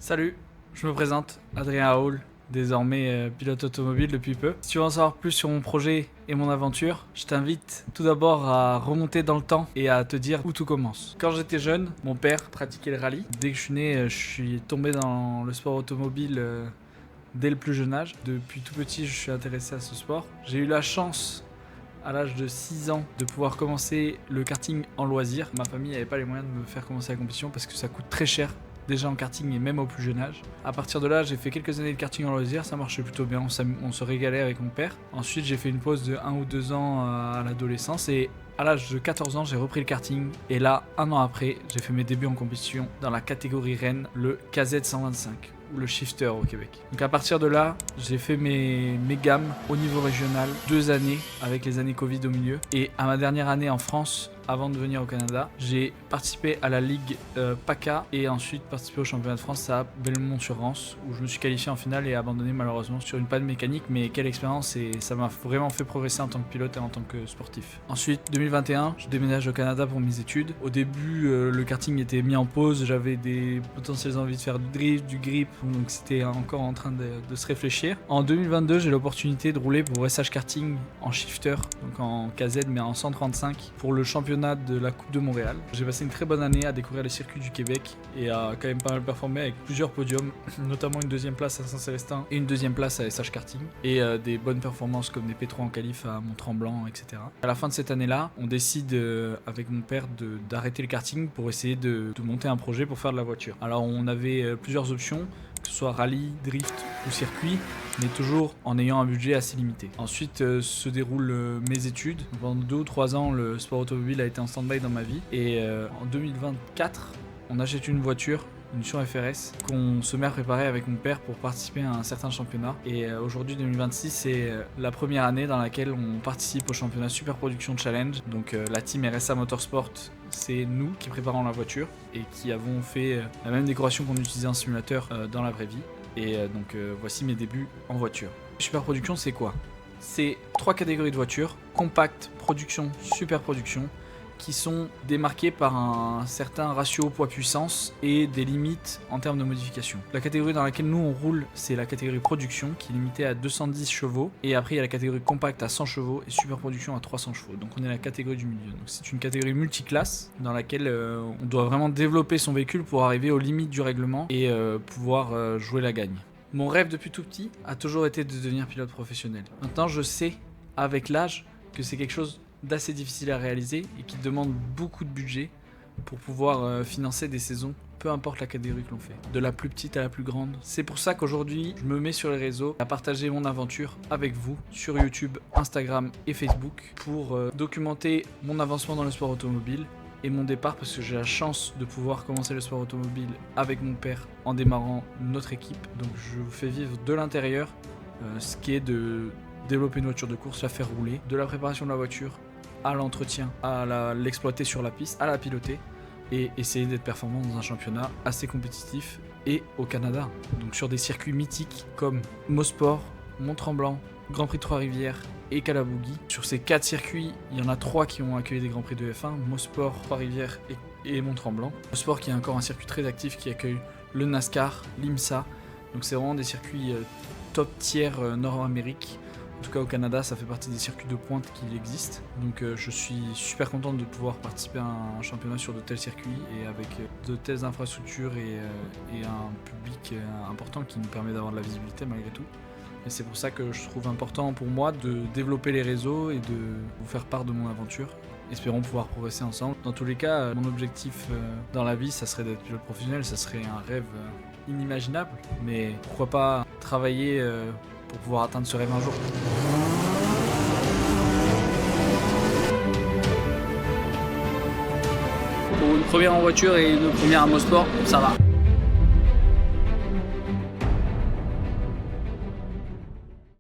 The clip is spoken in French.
Salut, je me présente, Adrien Raoul, désormais pilote automobile depuis peu. Si tu veux en savoir plus sur mon projet et mon aventure, je t'invite tout d'abord à remonter dans le temps et à te dire où tout commence. Quand j'étais jeune, mon père pratiquait le rallye. Dès que je suis né, je suis tombé dans le sport automobile dès le plus jeune âge. Depuis tout petit, je suis intéressé à ce sport. J'ai eu la chance à l'âge de 6 ans de pouvoir commencer le karting en loisir. Ma famille n'avait pas les moyens de me faire commencer la compétition parce que ça coûte très cher déjà en karting et même au plus jeune âge. À partir de là, j'ai fait quelques années de karting en loisir, ça marchait plutôt bien, on se régalait avec mon père. Ensuite, j'ai fait une pause de 1 ou 2 ans à l'adolescence et à l'âge de 14 ans, j'ai repris le karting et là, un an après, j'ai fait mes débuts en compétition dans la catégorie Rennes, le KZ125 ou le shifter au Québec. Donc à partir de là, j'ai fait mes gammes au niveau régional, 2 années avec les années Covid au milieu. Et à ma dernière année en France, avant de venir au Canada, j'ai participé à la Ligue PACA et ensuite participé au championnat de France à Belmont-sur-Rance où je me suis qualifié en finale et abandonné malheureusement sur une panne mécanique. Mais quelle expérience, et ça m'a vraiment fait progresser en tant que pilote et en tant que sportif. Ensuite, 2021, je déménage au Canada pour mes études. Au début, le karting était mis en pause, j'avais des potentielles envies de faire du drift, du grip, donc c'était encore en train de se réfléchir. En 2022, j'ai l'opportunité de rouler pour SH Karting en shifter, donc en KZ mais en 135 pour le championnat de la Coupe de Montréal. J'ai passé une très bonne année à découvrir les circuits du Québec et à quand même pas mal performer avec plusieurs podiums, notamment une deuxième place à Saint-Célestin et une deuxième place à SH Karting et des bonnes performances comme des P3 en qualif à Mont-Tremblant, etc. À la fin de cette année-là, on décide avec mon père d'arrêter le karting pour essayer de monter un projet pour faire de la voiture. Alors on avait plusieurs options, que ce soit rallye, drift ou circuit, mais toujours en ayant un budget assez limité. Ensuite se déroulent mes études. Pendant 2 ou 3 ans, le sport automobile a été en stand-by dans ma vie. Et en 2024, on achète une voiture, une Sion FRS, qu'on se met à préparer avec mon père pour participer à un certain championnat. Et aujourd'hui, 2026, c'est la première année dans laquelle on participe au championnat Super Production Challenge. Donc la team RSA Motorsport, c'est nous qui préparons la voiture et qui avons fait la même décoration qu'on utilisait en simulateur dans la vraie vie. Et donc voici mes débuts en voiture. Super Production, c'est quoi? C'est 3 catégories de voitures: compact, production, super production, qui sont démarquées par un certain ratio poids-puissance et des limites en termes de modification. La catégorie dans laquelle nous on roule, c'est la catégorie production, qui est limitée à 210 chevaux, et après il y a la catégorie compact à 100 chevaux et super production à 300 chevaux. Donc on est la catégorie du milieu. Donc c'est une catégorie multiclasse dans laquelle on doit vraiment développer son véhicule pour arriver aux limites du règlement et pouvoir jouer la gagne. Mon rêve depuis tout petit a toujours été de devenir pilote professionnel. Maintenant je sais avec l'âge que c'est quelque chose d'assez difficile à réaliser et qui demande beaucoup de budget pour pouvoir financer des saisons, peu importe la catégorie que l'on fait, de la plus petite à la plus grande. C'est pour ça qu'aujourd'hui, je me mets sur les réseaux à partager mon aventure avec vous sur YouTube, Instagram et Facebook pour documenter mon avancement dans le sport automobile et mon départ, parce que j'ai la chance de pouvoir commencer le sport automobile avec mon père en démarrant notre équipe. Donc je vous fais vivre de l'intérieur ce qui est de développer une voiture de course, la faire rouler, de la préparation de la voiture à l'entretien, à l'exploiter sur la piste, à la piloter et essayer d'être performant dans un championnat assez compétitif et au Canada. Donc sur des circuits mythiques comme Mosport, Mont-Tremblant, Grand Prix de Trois-Rivières et Calaboogie. Sur ces 4 circuits, il y en a 3 qui ont accueilli des Grands Prix de F1, Mosport, Trois-Rivières et Mont-Tremblant. Mosport qui est encore un circuit très actif qui accueille le NASCAR, l'IMSA. Donc c'est vraiment des circuits top tiers Nord-Amérique. En tout cas au Canada, ça fait partie des circuits de pointe qui existent. Donc je suis super content de pouvoir participer à un championnat sur de tels circuits et avec de telles infrastructures et un public important qui nous permet d'avoir de la visibilité malgré tout. Et c'est pour ça que je trouve important pour moi de développer les réseaux et de vous faire part de mon aventure. Espérons pouvoir progresser ensemble. Dans tous les cas, mon objectif dans la vie, ça serait d'être pilote professionnel, ça serait un rêve inimaginable. Mais pourquoi pas travailler pour pouvoir atteindre ce rêve un jour. Pour une première en voiture et une première à Mosport, ça va.